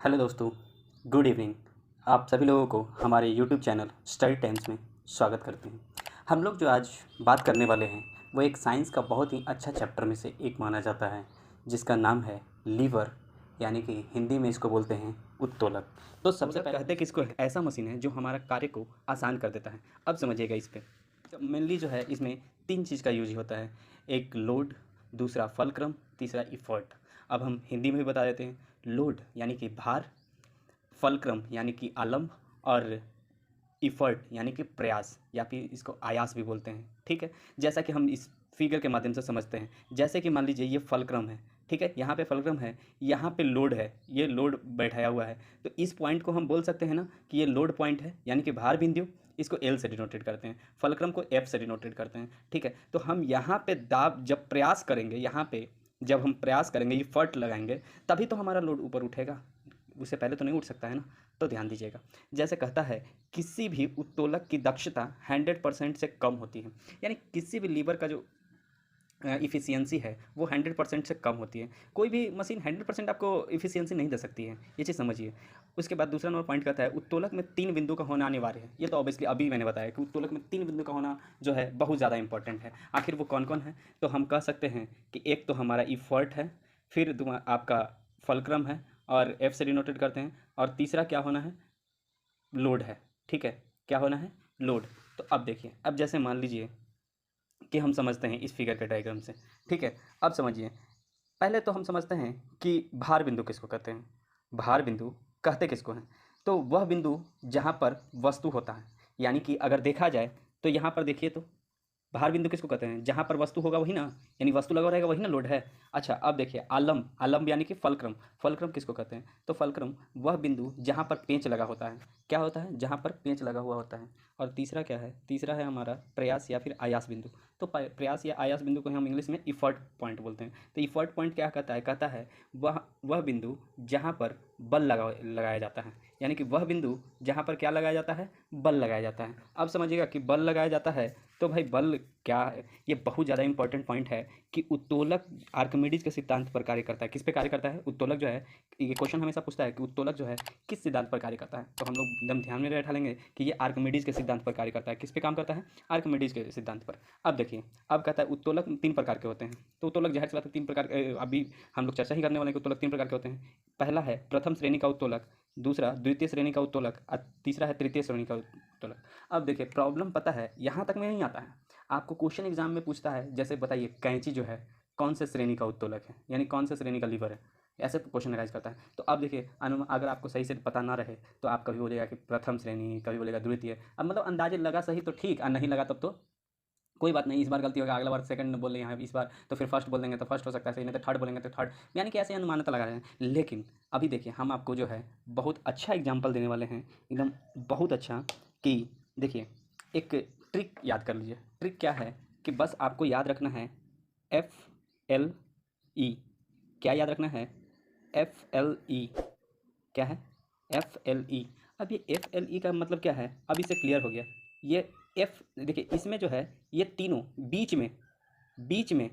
Hello दोस्तों, good evening. आप सभी लोगों को हमारे यूट्यूब चैनल स्टडी टाइम्स में स्वागत करते हैं। हम लोग जो आज बात करने वाले हैं वो एक साइंस का बहुत ही अच्छा चैप्टर में से एक माना जाता है, जिसका नाम है लीवर, यानी कि हिंदी में इसको बोलते हैं उत्तोलक। तो सबसे पहले कहते हैं कि इसको एक ऐसा मशीन है जो हमारा कार्य को आसान कर देता है। अब समझिएगा इस पर मेनली जो है इसमें तीन चीज़ का यूज होता है। एक लोड, दूसरा फलक्रम, तीसरा इफर्ट। अब हम हिंदी में भी बता देते हैं। लोड यानी कि भार, फलक्रम यानी कि आलम्ब, और इफर्ट यानी कि प्रयास या फिर इसको आयास भी बोलते हैं। ठीक है, जैसा कि हम इस फिगर के माध्यम से समझते हैं। जैसे कि मान लीजिए ये फलक्रम है, ठीक है, यहाँ पे फलक्रम है, यहाँ पे लोड है, ये लोड बैठाया हुआ है। तो इस पॉइंट को हम बोल सकते हैं ना कि ये लोड पॉइंट है, यानी कि भार बिंदु। इसको एल से डिनोटेट करते हैं, फलक्रम को एफ से डिनोटेट करते हैं। ठीक है, तो हम यहाँ पे दाब जब प्रयास करेंगे, यहाँ पे जब हम प्रयास करेंगे, ये फट लगाएंगे, तभी तो हमारा लोड ऊपर उठेगा। उससे पहले तो नहीं उठ सकता है ना। तो ध्यान दीजिएगा, जैसे कहता है किसी भी उत्तोलक की दक्षता 100% से कम होती है, यानी किसी भी लीवर का जो इफ़िशियंसी है वो 100% से कम होती है। कोई भी मशीन 100% आपको इफ़िशियंसी नहीं दे सकती है, ये चीज़ समझिए। उसके बाद दूसरा नंबर पॉइंट कहता है उत्तोलक में 3 बिंदु का होना अनिवार्य है। ये तो ऑब्वियसली अभी मैंने बताया कि उत्तोलक में 3 बिंदु का होना जो है बहुत ज़्यादा इंपॉर्टेंट है। आखिर वो कौन कौन है? तो हम कह सकते हैं कि एक तो हमारा इफर्ट है, फिर आपका फलक्रम है और एफ से डिनोटेड करते हैं, और तीसरा क्या होना है? लोड है। ठीक है, क्या होना है? लोड। तो अब देखिए, अब जैसे मान लीजिए कि हम समझते हैं इस फिगर के डायग्राम से। ठीक है, अब समझिए, पहले तो हम समझते हैं कि भार बिंदु किसको कहते हैं। भार बिंदु कहते किसको हैं? तो वह बिंदु जहाँ पर वस्तु होता है, यानी कि अगर देखा जाए तो यहाँ पर देखिए, तो भार बिंदु किसको कहते हैं? जहाँ पर वस्तु होगा वही ना, यानी वस्तु लगा रहेगा वही ना लोड है। अच्छा, अब देखिए आलम्ब, आलम्ब यानी कि फलक्रम। फलक्रम किसको कहते हैं? तो फलक्रम वह बिंदु जहाँ पर पेंच लगा होता है। क्या होता है? जहाँ पर पेंच लगा हुआ होता है। और तीसरा क्या है? तीसरा है हमारा प्रयास या फिर आयास बिंदु। तो प्रयास या आयास बिंदु को हम इंग्लिश में इफर्ट पॉइंट बोलते हैं। तो इफर्ट पॉइंट क्या कहता है? कहता है वह बिंदु जहाँ पर बल लगाया जाता है, यानी कि वह बिंदु जहाँ पर क्या लगाया जाता है? बल लगाया जाता है। अब समझिएगा कि बल लगाया जाता है, तो भाई बल क्या है? ये बहुत ज़्यादा इंपॉर्टेंट पॉइंट है कि उत्तोलक आर्किमिडीज के सिद्धांत पर कार्य करता है। किस पे कार्य करता है? उत्तोलक जो है, ये क्वेश्चन हमेशा पूछता है कि उत्तोलक जो है किस सिद्धांत पर कार्य करता है। तो हम लोग एकदम ध्यान में बैठा लेंगे कि ये आर्किमिडीज के सिद्धांत पर कार्य करता है। किस पे काम करता है? आर्किमिडीज के सिद्धांत पर। अब देखिए, अब कहता है उत्तोलक 3 प्रकार के होते हैं। तो उत्तोलक जाहिर सी बात है 3 प्रकार के, अभी हम लोग चर्चा ही करने वाले हैं कि उत्तोलक 3 प्रकार के होते हैं। पहला है प्रथम श्रेणी का उत्तोलक, दूसरा द्वितीय श्रेणी का उत्तोलक, और तीसरा है तृतीय श्रेणी का उत्तोलक। अब देखिए, प्रॉब्लम पता है यहाँ तक में नहीं आता है, आपको क्वेश्चन एग्जाम में पूछता है, जैसे बताइए कैंची जो है कौन से श्रेणी का उत्तोलक है, यानी कौन से श्रेणी का लीवर है, ऐसे क्वेश्चन राइज करता है। तो अब देखिए, अगर आपको सही से पता ना रहे तो आप कभी बोलेगा कि प्रथम श्रेणी, कभी बोलेगा द्वितीय। अब मतलब अंदाजे लगा सही तो ठीक, और नहीं लगा तब तो कोई बात नहीं, इस बार गलती होगा, अगला बार सेकंड बोल रहे हैं, इस बार तो फिर फर्स्ट बोल देंगे तो फर्स्ट हो सकता है सही, नहीं तो थर्ड बोलेंगे तो थर्ड, यानी कि ऐसे अनुमानता लगा रहे हैं। लेकिन अभी देखिए, हम आपको जो है बहुत अच्छा एग्जाम्पल देने वाले हैं, एकदम बहुत अच्छा। कि देखिए, एक ट्रिक याद कर लीजिए। ट्रिक क्या है? कि बस आपको याद रखना है एफ एल ई। क्या याद रखना है? F L E. क्या है? F L E. अब ये एफ एल ई का मतलब क्या है? अब इससे क्लियर हो गया। ये एफ, देखिए इसमें जो है ये तीनों बीच में, बीच में,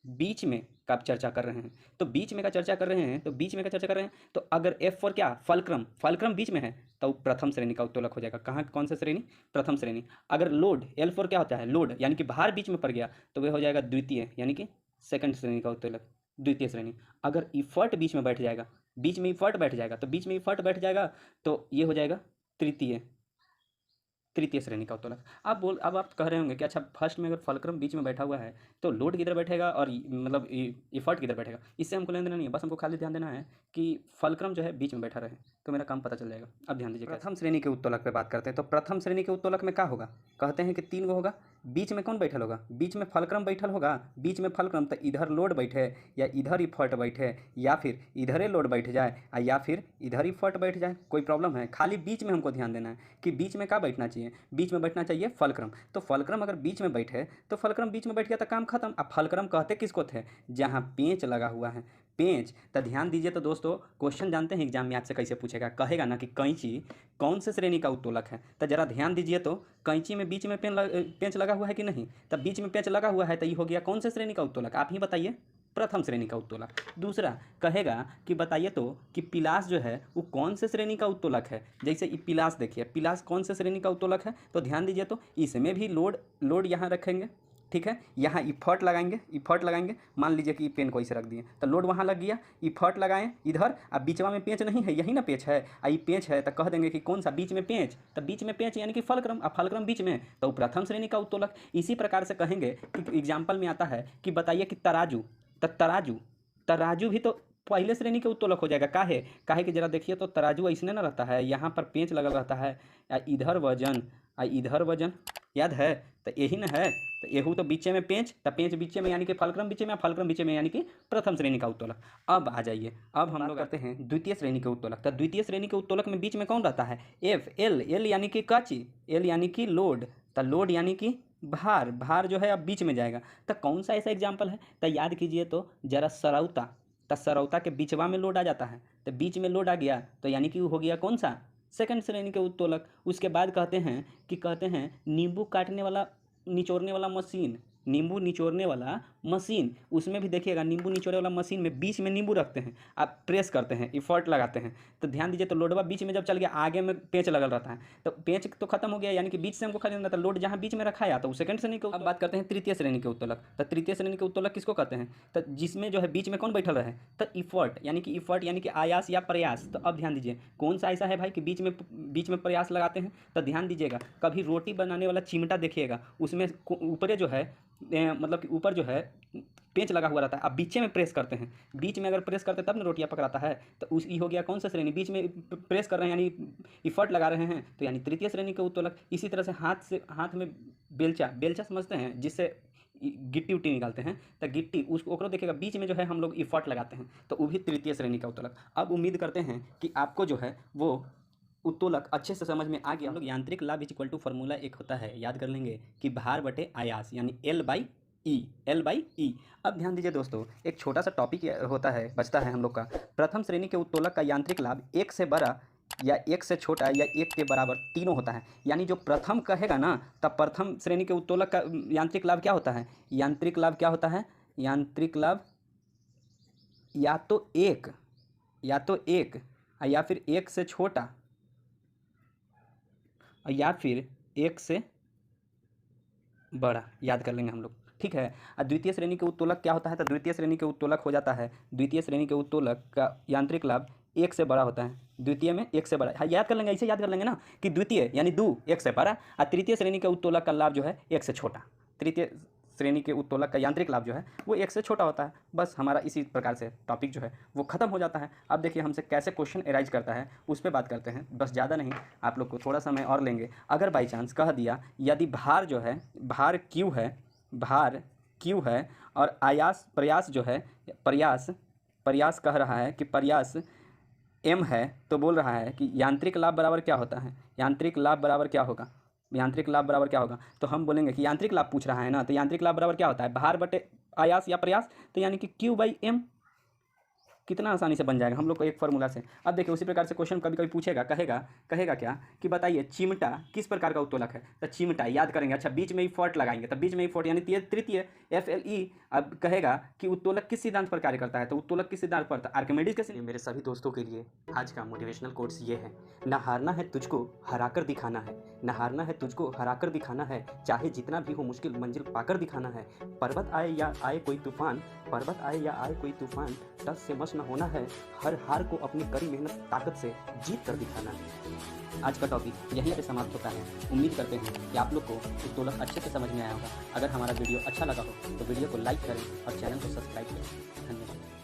बीच में का चर्चा कर रहे हैं। तो बीच में का चर्चा कर रहे हैं, तो बीच में का चर्चा कर रहे हैं, तो अगर एफ फॉर क्या? फलक्रम, फलक्रम बीच में है, तो प्रथम श्रेणी का उत्तोलक हो जाएगा। कहाँ? कौन सा श्रेणी? प्रथम श्रेणी। अगर लोड, एल फॉर क्या होता है? लोड, यानी कि भार बीच में पड़ गया, तो वह हो जाएगा द्वितीय, यानी कि सेकंड श्रेणी का उत्तोलक, द्वितीय श्रेणी। अगर इफर्ट बीच में बैठ जाएगा, बीच में इफर्ट बैठ जाएगा, तो बीच में इफर्ट बैठ जाएगा, तो ये हो जाएगा तृतीय, तृतीय श्रेणी का उत्तोलक। अब आप कह रहे होंगे कि अच्छा, फर्स्ट में अगर फलक्रम बीच में बैठा हुआ है तो लोड किधर बैठेगा और मतलब इफर्ट किधर बैठेगा? इससे हमको लेना देना नहीं है, बस हमको खाली ध्यान देना है कि फलक्रम जो है बीच में बैठा रहे, तो मेरा काम पता चल जाएगा। अब ध्यान दीजिए, प्रथम श्रेणी के उत्तोलक पे बात करते हैं। तो प्रथम श्रेणी के उत्तोलक में क्या होगा? कहते हैं कि 3 गो होगा। बीच में कौन बैठल होगा? बीच में फलक्रम बैठल होगा। बीच में फलक्रम, तो इधर लोड बैठे या इधर इफर्ट बैठे, या फिर इधरे लोड बैठ जाए या फिर इधर इफर्ट बैठ जाए, कोई प्रॉब्लम है? खाली बीच में हमको ध्यान देना है कि बीच में क्या बैठना चाहिए? बीच में बैठना चाहिए फलक्रम। तो फलक्रम अगर बीच में बैठे, तो फलक्रम बीच में बैठ गया तो काम खत्म। अब फलक्रम कहते किसको थे? जहाँ पेंच लगा हुआ है, पेंच। तो ध्यान दीजिए, तो दोस्तों क्वेश्चन जानते हैं एग्जाम में आपसे कैसे पूछेगा? कहेगा ना कि कैंची कौन से श्रेणी का उत्तोलक है। तो जरा ध्यान दीजिए, तो कैंची में बीच में पेंच लगा हुआ है कि नहीं? तब बीच में पेंच लगा हुआ है, तो ये हो गया कौन से श्रेणी का उत्तोलक? आप ही बताइए। प्रथम श्रेणी का उत्तोलक। दूसरा कहेगा कि बताइए तो कि पिलास जो है वो कौन से श्रेणी का उत्तोलक है। जैसे ये पिलास देखिए, पिलास कौन से श्रेणी का उत्तोलक है, तो ध्यान दीजिए तो इसमें भी लोड यहाँ रखेंगे, ठीक है। यहाँ इफर्ट लगाएंगे, मान लीजिए कि पेन को ऐसे रख दिए तो लोड वहाँ लग गया, इफर्ट लगाएं इधर, अब बीचवा में पेंच नहीं है, यही ना पेंच है, ये पेंच है तो कह देंगे कि कौन सा बीच में पेंच, तो बीच में पेंच यानी कि फलक्रम, अब फलक्रम बीच में तो प्रथम श्रेणी का उत्तोलक। इसी प्रकार से कहेंगे कि एग्जाम्पल में आता है कि बताइए कि तराजू, तो तराजू भी तो पहले श्रेणी के उत्तोलक हो जाएगा। काहे कि जरा देखिए तो तराजू ऐसने ना रहता है, यहाँ पर पेंच लगल रहता है, इधर वजन याद है, तो यही ना है, तो एहू तो बीचे में पेंच, तो पेंच बीचे में यानी कि फलक्रम बीचे में, फलक्रम बीचे में यानी कि प्रथम श्रेणी का उत्तोलक। अब आ जाइए, अब हम लोग करते हैं द्वितीय श्रेणी के उत्तोलक। तो द्वितीय श्रेणी के उत्तोलक में बीच में कौन रहता है, एल यानी कि काची, एल यानी कि लोड, तो लोड यानी कि भार जो है अब बीच में जाएगा। तो कौन सा ऐसा एग्जाम्पल है, तो याद कीजिए तो जरा सरौता, तो सरौता के बीचवा में लोड आ जाता है, तो बीच में लोड आ गया तो यानी कि हो गया कौन सा, सेकंड श्रेणी के उत्तोलक। उसके बाद कहते हैं नींबू काटने वाला निचोड़ने वाला मशीन, नींबू निचोड़ने वाला मशीन, उसमें भी देखिएगा नींबू निचोड़ने वाला मशीन में बीच में नींबू रखते हैं, आप प्रेस करते हैं, इफर्ट लगाते हैं, तो ध्यान दीजिए तो लोडवा बीच में जब चल गया, आगे में पेंच लगल रहता है, तो पेंच तो खत्म हो गया, यानी कि बीच से हमको खरीदना था, लोड जहाँ बीच में रखा है तो वो सेकंड श्रेणी के। अब बात करते हैं तृतीय श्रेणी के उत्तोलक। तो तृतीय श्रेणी के उत्तोलक किसको कहते हैं, तो जिसमें जो है बीच में कौन बैठल रहे, तो इफर्ट यानी कि आयास या प्रयास। तो अब ध्यान दीजिए कौन सा ऐसा है भाई कि बीच में प्रयास लगाते हैं, तो ध्यान दीजिएगा कभी रोटी बनाने वाला चिमटा देखिएगा, उसमें ऊपर जो है मतलब कि ऊपर जो है पेंच लगा हुआ रहता है, अब बीच में प्रेस करते हैं, बीच में अगर प्रेस करते तब ना रोटियां पकड़ाता है, तो उस हो गया कौन सा श्रेणी, बीच में प्रेस कर रहे हैं यानी इफर्ट लगा रहे हैं, तो यानी तृतीय श्रेणी के उत्तोलक। इसी तरह से हाथ में बेलचा समझते हैं जिससे गिट्टी उट्टी निकालते हैं, तो गिट्टी उसको देखिएगा बीच में जो है हम लोग इफर्ट लगाते हैं, तो वो भी तृतीय श्रेणी का उत्तोलक। अब उम्मीद करते हैं कि आपको जो है वो उत्तोलक अच्छे से समझ में आ गया। हम लोग यांत्रिक लाभ इक्वल टू फार्मूला एक होता है, याद कर लेंगे कि भार बटे आयास यानी एल बाई ई। अब ध्यान दीजिए दोस्तों, एक छोटा सा टॉपिक होता है, बचता है हम लोग का, प्रथम श्रेणी के उत्तोलक का यांत्रिक लाभ एक से बड़ा या एक से छोटा या एक के बराबर तीनों होता है। यानी जो प्रथम कहेगा ना, तब प्रथम श्रेणी के उत्तोलक का यांत्रिक लाभ क्या होता है, यांत्रिक लाभ क्या होता है, यांत्रिक लाभ या तो एक या फिर एक से छोटा या फिर एक से बड़ा, याद कर लेंगे हम लोग, ठीक है। द्वितीय श्रेणी के उत्तोलक क्या होता है, तो द्वितीय श्रेणी के उत्तोलक हो जाता है, द्वितीय श्रेणी के उत्तोलक का यांत्रिक लाभ एक से बड़ा होता है, द्वितीय में एक से बड़ा, हाँ याद कर लेंगे, ऐसे याद कर लेंगे ना कि द्वितीय यानी दो एक से बड़ा, और तृतीय श्रेणी के उत्तोलक का लाभ जो है एक से छोटा, तृतीय श्रेणी के उत्तोलक का यांत्रिक लाभ जो है वो एक से छोटा होता है। बस हमारा इसी प्रकार से टॉपिक जो है वो ख़त्म हो जाता है। अब देखिए हमसे कैसे क्वेश्चन एराइज करता है उस पर बात करते हैं, बस ज़्यादा नहीं, आप लोग को थोड़ा समय और लेंगे। अगर बाई चांस कह दिया यदि भार जो है, भार क्यू है और प्रयास जो है, प्रयास कह रहा है कि प्रयास एम है, तो बोल रहा है कि यांत्रिक लाभ बराबर क्या होता है, यांत्रिक लाभ बराबर क्या होगा, तो हम बोलेंगे कि यांत्रिक लाभ पूछ रहा है ना, तो यांत्रिक लाभ बराबर क्या होता है, भार बटे आयास या प्रयास, तो यानी कि Q बाई एम। कितना आसानी से बन जाएगा हम लोग को एक फार्मूला से। अब देखिए उसी प्रकार से क्वेश्चन कभी कभी पूछेगा, कहेगा क्या कि बताइए चिमटा किस प्रकार का उत्तोलक है, तो चिमटा याद करेंगे, अच्छा बीच में ही फॉर्ट लगाएंगे, तो बीच में ही फॉर्ट यानी तृतीय FLE। अब कहेगा कि उत्तोलक किस सिद्धांत पर कार्य करता है, तो उत्तोलक किस सिद्धांत पर, आर्किमिडीज के सिद्धांत। मेरे सभी दोस्तों के लिए आज का मोटिवेशनल कोट्स ये है, न हारना है तुझको हराकर दिखाना है, न हारना है तुझको हराकर दिखाना है, चाहे जितना भी हो मुश्किल मंजिल पाकर दिखाना है, पर्वत आए या आए कोई तूफान, टस से मस न होना है, हर हार को अपनी कड़ी मेहनत ताकत से जीत कर दिखाना है। आज का टॉपिक यहीं पे समाप्त होता है। उम्मीद करते हैं कि आप लोग को उत्तोलक अच्छे से समझ में आया होगा। अगर हमारा वीडियो अच्छा लगा हो तो वीडियो को लाइक करें और चैनल को सब्सक्राइब करें। धन्यवाद।